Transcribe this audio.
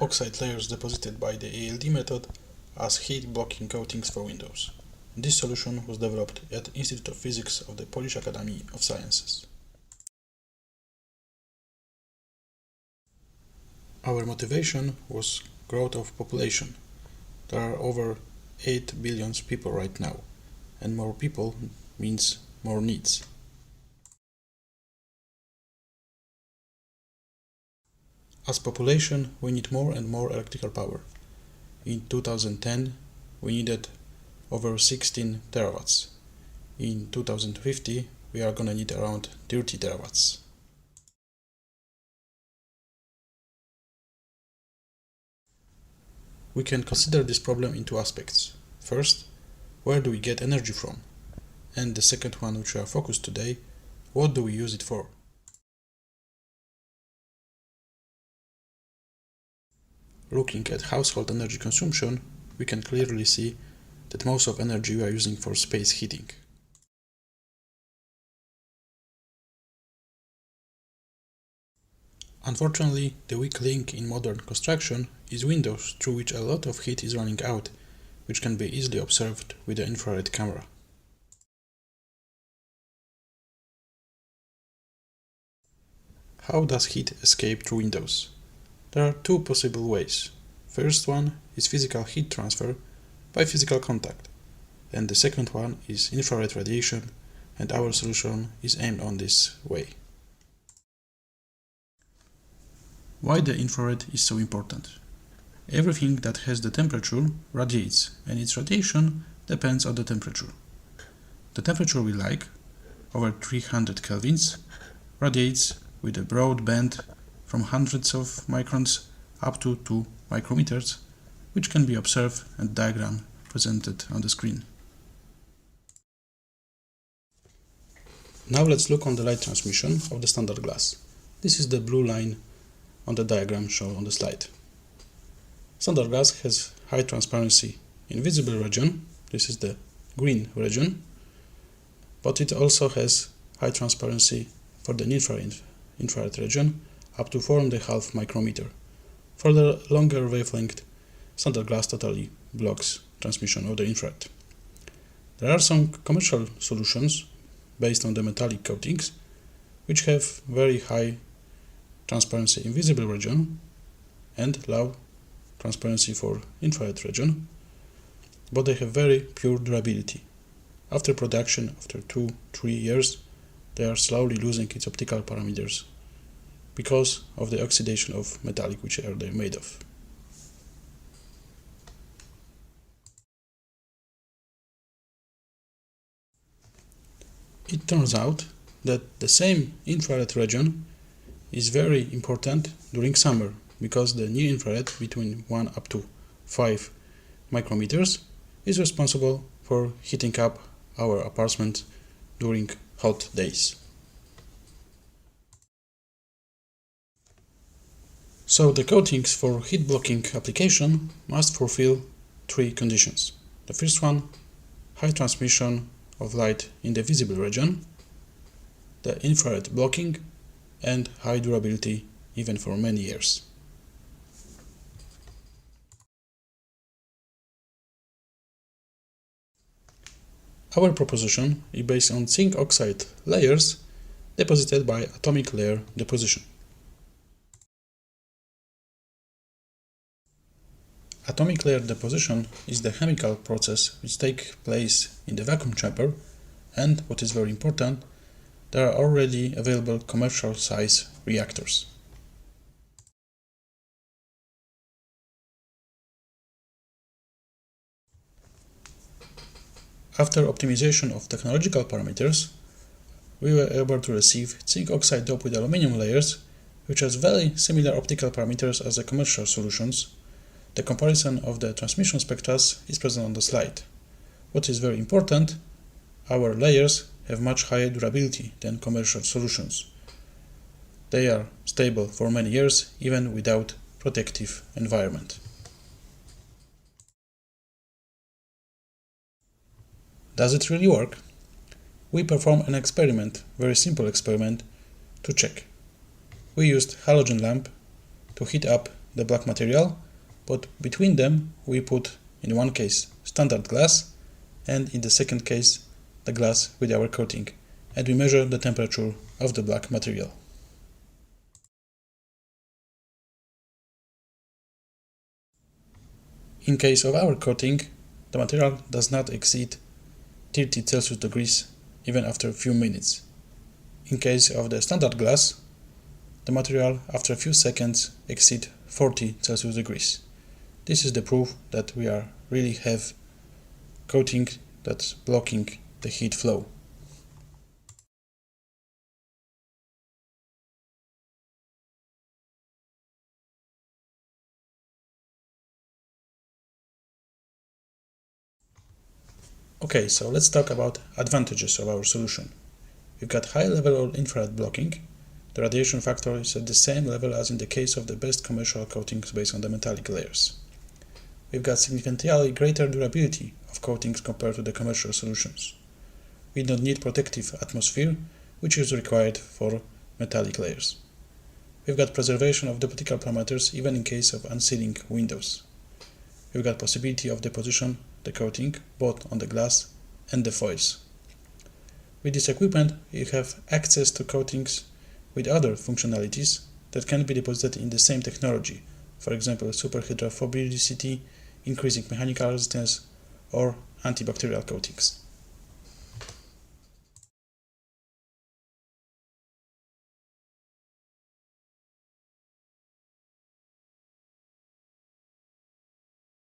oxide layers deposited by the ALD method as heat-blocking coatings for windows. This solution was developed at Institute of Physics of the Polish Academy of Sciences. Our motivation was growth of population. There are over 8 billion people right now, and more people means more needs. As population, we need more and more electrical power. In 2010, we needed over 16 terawatts. In 2050, we are gonna need around 30 terawatts. We can consider this problem in two aspects. First, where do we get energy from? And the second one, which we are focused today, what do we use it for? Looking at household energy consumption, we can clearly see that most of energy we are using for space heating. Unfortunately, the weak link in modern construction is windows through which a lot of heat is running out, which can be easily observed with the infrared camera. How does heat escape through windows? There are two possible ways. First one is physical heat transfer by physical contact, and the second one is infrared radiation, and our solution is aimed on this way. Why the infrared is so important? Everything that has the temperature radiates, and its radiation depends on the temperature. The temperature we like, over 300 kelvins, radiates with a broad band from hundreds of microns up to 2 micrometers, which can be observed and diagram presented on the screen. Now let's look on the light transmission of the standard glass. This is the blue line on the diagram shown on the slide. Standard glass has high transparency in visible region, this is the green region, but it also has high transparency for the infrared region up to 4.5 micrometer. For the longer wavelength, standard glass totally blocks transmission of the infrared. There are some commercial solutions based on the metallic coatings which have very high transparency in visible region and low transparency for infrared region, but they have very pure durability. After production, after 2-3 years, they are slowly losing its optical parameters because of the oxidation of metallic which are they made of. It turns out that the same infrared region is very important during summer because the near infrared between 1 up to 5 micrometers is responsible for heating up our apartment during hot days. So the coatings for heat blocking application must fulfill 3 conditions. The first one, high transmission of light in the visible region, the infrared blocking, and high durability even for many years. Our proposition is based on zinc oxide layers deposited by atomic layer deposition. Atomic layer deposition is the chemical process which takes place in the vacuum chamber, and what is very important, there are already available commercial size reactors. After optimization of technological parameters, we were able to receive zinc oxide doped with aluminum layers, which has very similar optical parameters as the commercial solutions. The comparison of the transmission spectra is present on the slide. What is very important, our layers have much higher durability than commercial solutions. They are stable for many years even without protective environment. Does it really work? We performed an experiment, very simple experiment, to check. We used halogen lamp to heat up the black material, but between them we put, in one case, standard glass, and in the second case, the glass with our coating, and we measure the temperature of the black material. In case of our coating, the material does not exceed 30 Celsius degrees even after a few minutes. In case of the standard glass, the material after a few seconds exceed 40 Celsius degrees. This is the proof that we really have coating that's blocking the heat flow. Okay, so let's talk about advantages of our solution. We've got high level of infrared blocking. The radiation factor is at the same level as in the case of the best commercial coatings based on the metallic layers. We've got significantly greater durability of coatings compared to the commercial solutions. We don't need protective atmosphere, which is required for metallic layers. We've got preservation of the optical parameters even in case of unsealing windows. We've got possibility of deposition the coating both on the glass and the foils. With this equipment, you have access to coatings with other functionalities that can be deposited in the same technology, for example, superhydrophobicity, increasing mechanical resistance, or antibacterial coatings.